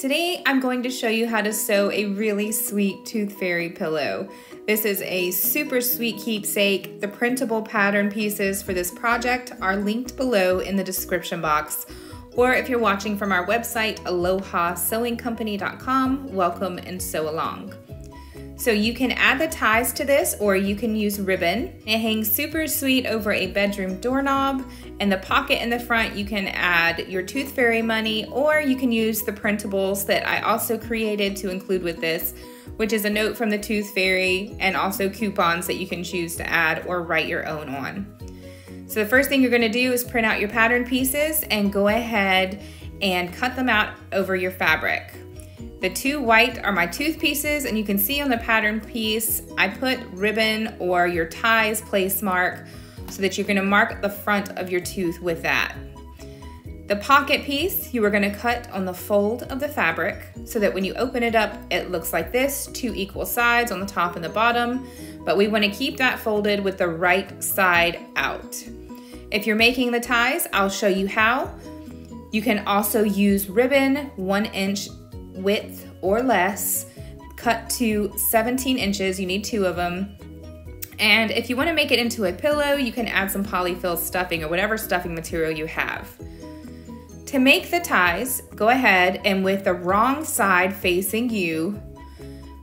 Today I'm going to show you how to sew a really sweet tooth fairy pillow. This is a super sweet keepsake. The printable pattern pieces for this project are linked below in the description box. Or if you're watching from our website, alohasewingcompany.com, welcome and sew along. So you can add the ties to this or you can use ribbon. It hangs super sweet over a bedroom doorknob. And the pocket in the front, you can add your tooth fairy money or you can use the printables that I also created to include with this, which is a note from the tooth fairy and also coupons that you can choose to add or write your own on. So the first thing you're going to do is print out your pattern pieces and go ahead and cut them out over your fabric. The two white are my tooth pieces, and you can see on the pattern piece I put ribbon or your ties place mark so that you're going to mark the front of your tooth with that. The pocket piece you are going to cut on the fold of the fabric so that when you open it up it looks like this, two equal sides on the top and the bottom, but we want to keep that folded with the right side out. If you're making the ties, I'll show you how. You can also use ribbon 1 inch width or less, cut to 17 inches, you need 2 of them. And if you want to make it into a pillow, you can add some polyfill stuffing or whatever stuffing material you have. To make the ties, go ahead and with the wrong side facing you,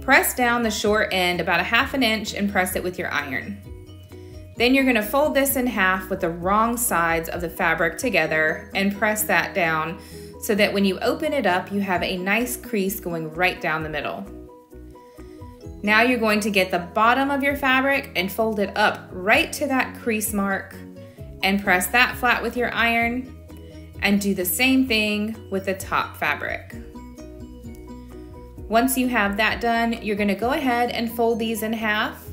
press down the short end about 1/2 inch and press it with your iron. Then you're going to fold this in half with the wrong sides of the fabric together and press that down so that when you open it up, you have a nice crease going right down the middle. Now you're going to get the bottom of your fabric and fold it up right to that crease mark and press that flat with your iron and do the same thing with the top fabric. Once you have that done, you're going to go ahead and fold these in half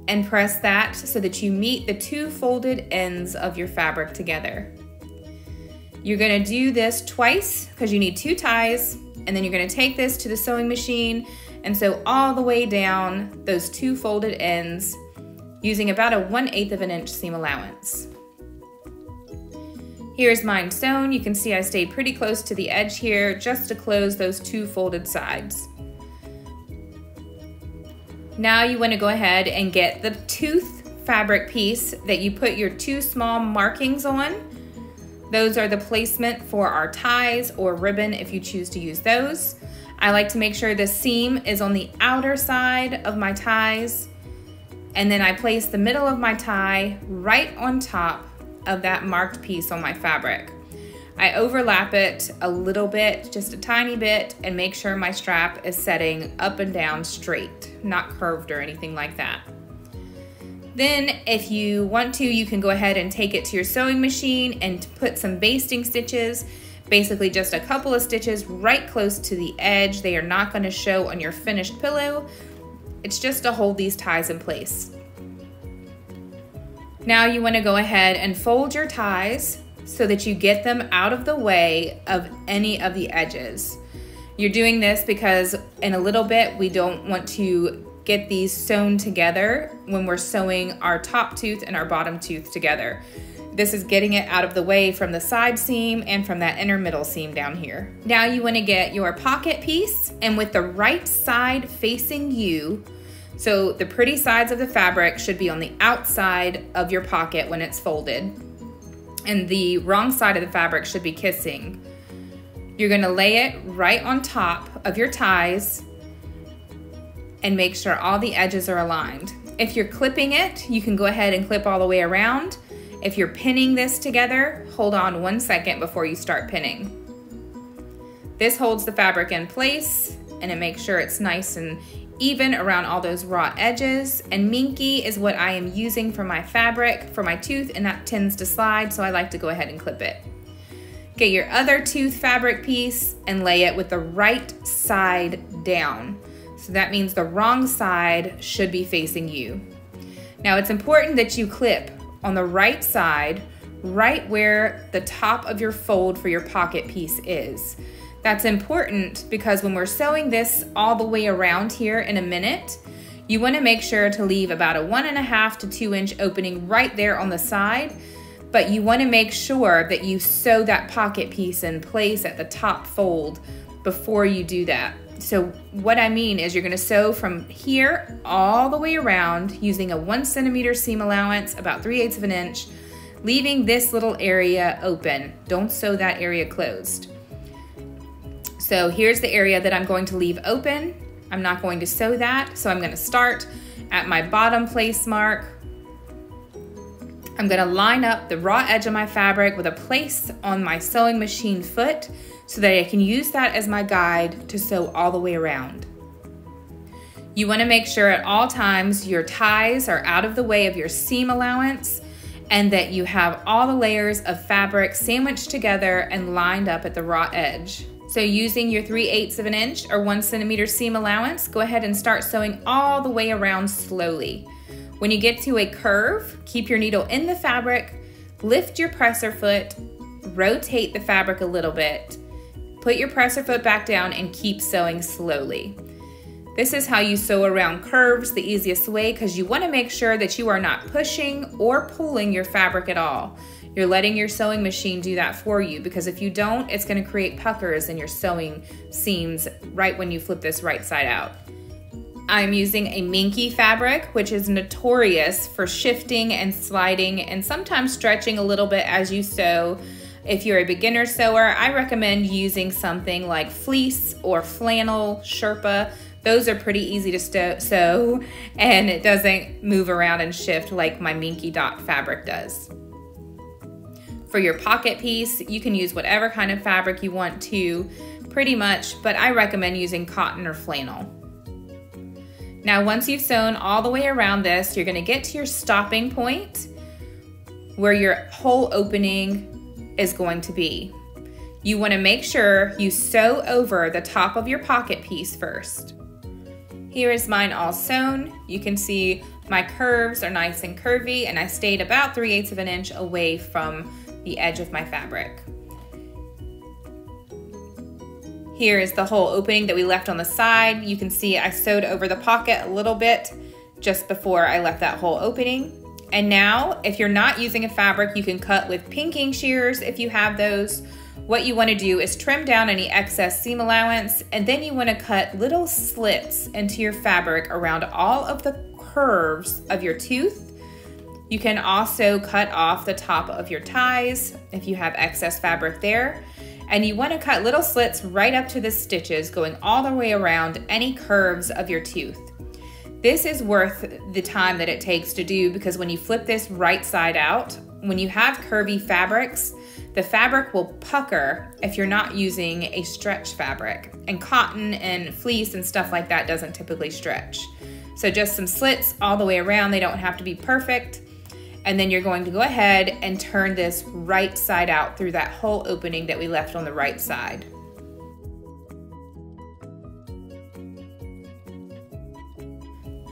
and press that so that you meet the two folded ends of your fabric together. You're going to do this twice because you need 2 ties, and then you're going to take this to the sewing machine and sew all the way down those 2 folded ends using about a 1/8 of an inch seam allowance. Here's mine sewn. You can see I stayed pretty close to the edge here just to close those 2 folded sides. Now you want to go ahead and get the tooth fabric piece that you put your 2 small markings on. Those are the placement for our ties or ribbon if you choose to use those. I like to make sure the seam is on the outer side of my ties, and then I place the middle of my tie right on top of that marked piece on my fabric. I overlap it a little bit, just a tiny bit, and make sure my strap is setting up and down straight, not curved or anything like that. Then if you want to, you can go ahead and take it to your sewing machine and put some basting stitches, basically just a couple of stitches right close to the edge. They are not going to show on your finished pillow. It's just to hold these ties in place. Now you want to go ahead and fold your ties so that you get them out of the way of any of the edges. You're doing this because in a little bit we don't want to get these sewn together when we're sewing our top tooth and our bottom tooth together. This is getting it out of the way from the side seam and from that inner middle seam down here. Now you want to get your pocket piece, and with the right side facing you, so the pretty sides of the fabric should be on the outside of your pocket when it's folded, and the wrong side of the fabric should be kissing. You're going to lay it right on top of your ties and make sure all the edges are aligned. If you're clipping it, you can go ahead and clip all the way around. If you're pinning this together, hold on 1 second before you start pinning. This holds the fabric in place and it makes sure it's nice and even around all those raw edges. And minky is what I am using for my fabric, for my tooth, and that tends to slide, so I like to go ahead and clip it. Get your other tooth fabric piece and lay it with the right side down. So that means the wrong side should be facing you. Now it's important that you clip on the right side, right where the top of your fold for your pocket piece is. That's important because when we're sewing this all the way around here in a minute, you want to make sure to leave about a 1.5 to 2 inch opening right there on the side, but you want to make sure that you sew that pocket piece in place at the top fold before you do that. So what I mean is you're gonna sew from here all the way around using a 1 centimeter seam allowance, about 3/8 of an inch, leaving this little area open. Don't sew that area closed. So here's the area that I'm going to leave open. I'm not going to sew that, so I'm gonna start at my bottom place mark. I'm gonna line up the raw edge of my fabric with a place on my sewing machine foot so that I can use that as my guide to sew all the way around. You wanna make sure at all times your ties are out of the way of your seam allowance and that you have all the layers of fabric sandwiched together and lined up at the raw edge. So using your 3/8 of an inch or 1 centimeter seam allowance, go ahead and start sewing all the way around slowly. When you get to a curve, keep your needle in the fabric, lift your presser foot, rotate the fabric a little bit, put your presser foot back down and keep sewing slowly. This is how you sew around curves the easiest way, because you want to make sure that you are not pushing or pulling your fabric at all. You're letting your sewing machine do that for you, because if you don't, it's going to create puckers in your sewing seams right when you flip this right side out. I'm using a minky fabric, which is notorious for shifting and sliding and sometimes stretching a little bit as you sew. If you're a beginner sewer, I recommend using something like fleece or flannel, Sherpa. Those are pretty easy to sew, and it doesn't move around and shift like my minky dot fabric does. For your pocket piece, you can use whatever kind of fabric you want to, pretty much, but I recommend using cotton or flannel. Now, once you've sewn all the way around this, you're gonna get to your stopping point where your hole opening is going to be. You wanna make sure you sew over the top of your pocket piece first. Here is mine all sewn. You can see my curves are nice and curvy, and I stayed about 3/8 of an inch away from the edge of my fabric. Here is the hole opening that we left on the side. You can see I sewed over the pocket a little bit just before I left that hole opening. And now, if you're not using a fabric, you can cut with pinking shears if you have those. What you want to do is trim down any excess seam allowance, and then you want to cut little slits into your fabric around all of the curves of your tooth. You can also cut off the top of your ties if you have excess fabric there. And you want to cut little slits right up to the stitches, going all the way around any curves of your tooth. This is worth the time that it takes to do, because when you flip this right side out, when you have curvy fabrics, the fabric will pucker if you're not using a stretch fabric. And cotton and fleece and stuff like that doesn't typically stretch. So just some slits all the way around. They don't have to be perfect. And then you're going to go ahead and turn this right side out through that hole opening that we left on the right side.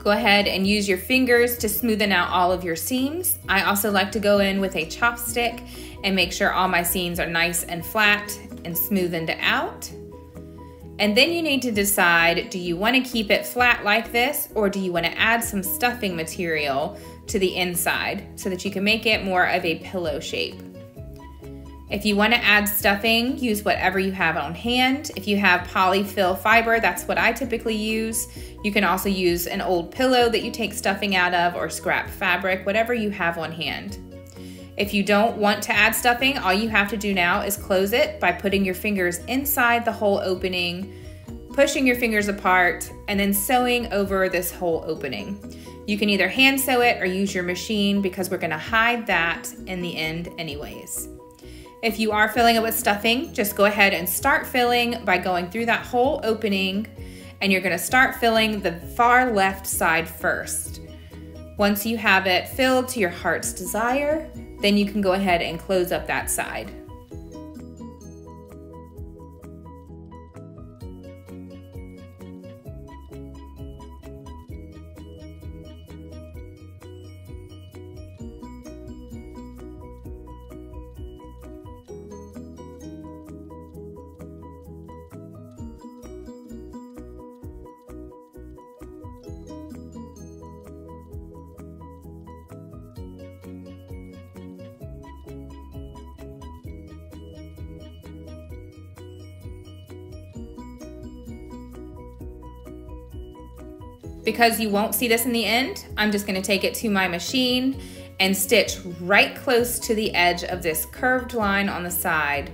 Go ahead and use your fingers to smoothen out all of your seams. I also like to go in with a chopstick and make sure all my seams are nice and flat and smoothened out. And then you need to decide, do you want to keep it flat like this, or do you want to add some stuffing material to the inside so that you can make it more of a pillow shape? If you want to add stuffing, use whatever you have on hand. If you have polyfill fiber, that's what I typically use. You can also use an old pillow that you take stuffing out of, or scrap fabric, whatever you have on hand. If you don't want to add stuffing, all you have to do now is close it by putting your fingers inside the hole opening, pushing your fingers apart, and then sewing over this hole opening. You can either hand sew it or use your machine, because we're gonna hide that in the end anyways. If you are filling it with stuffing, just go ahead and start filling by going through that hole opening, and you're gonna start filling the far left side first. Once you have it filled to your heart's desire, then you can go ahead and close up that side. Because you won't see this in the end, I'm just gonna take it to my machine and stitch right close to the edge of this curved line on the side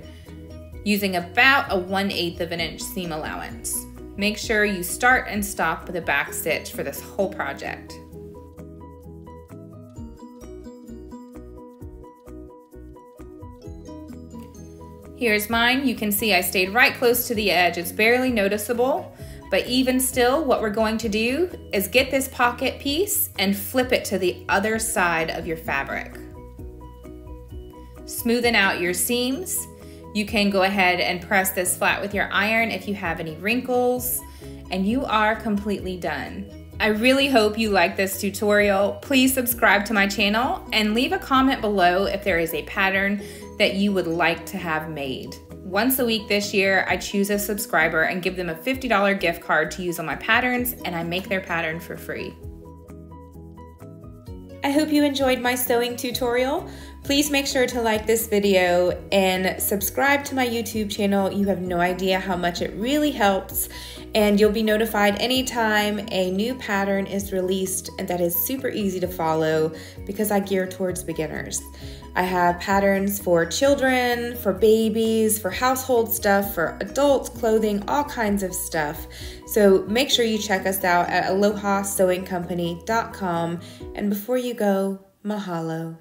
using about a 1/8 of an inch seam allowance. Make sure you start and stop with a back stitch for this whole project. Here's mine. You can see I stayed right close to the edge. It's barely noticeable, but even still, what we're going to do is get this pocket piece and flip it to the other side of your fabric. Smoothing out your seams. You can go ahead and press this flat with your iron if you have any wrinkles, and you are completely done. I really hope you like this tutorial. Please subscribe to my channel and leave a comment below if there is a pattern that you would like to have made. Once a week this year, I choose a subscriber and give them a $50 gift card to use on my patterns, and I make their pattern for free. I hope you enjoyed my sewing tutorial. Please make sure to like this video and subscribe to my YouTube channel. You have no idea how much it really helps, and you'll be notified anytime a new pattern is released, and that is super easy to follow because I gear towards beginners. I have patterns for children, for babies, for household stuff, for adults, clothing, all kinds of stuff. So make sure you check us out at AlohaSewingCompany.com. And before you go, mahalo.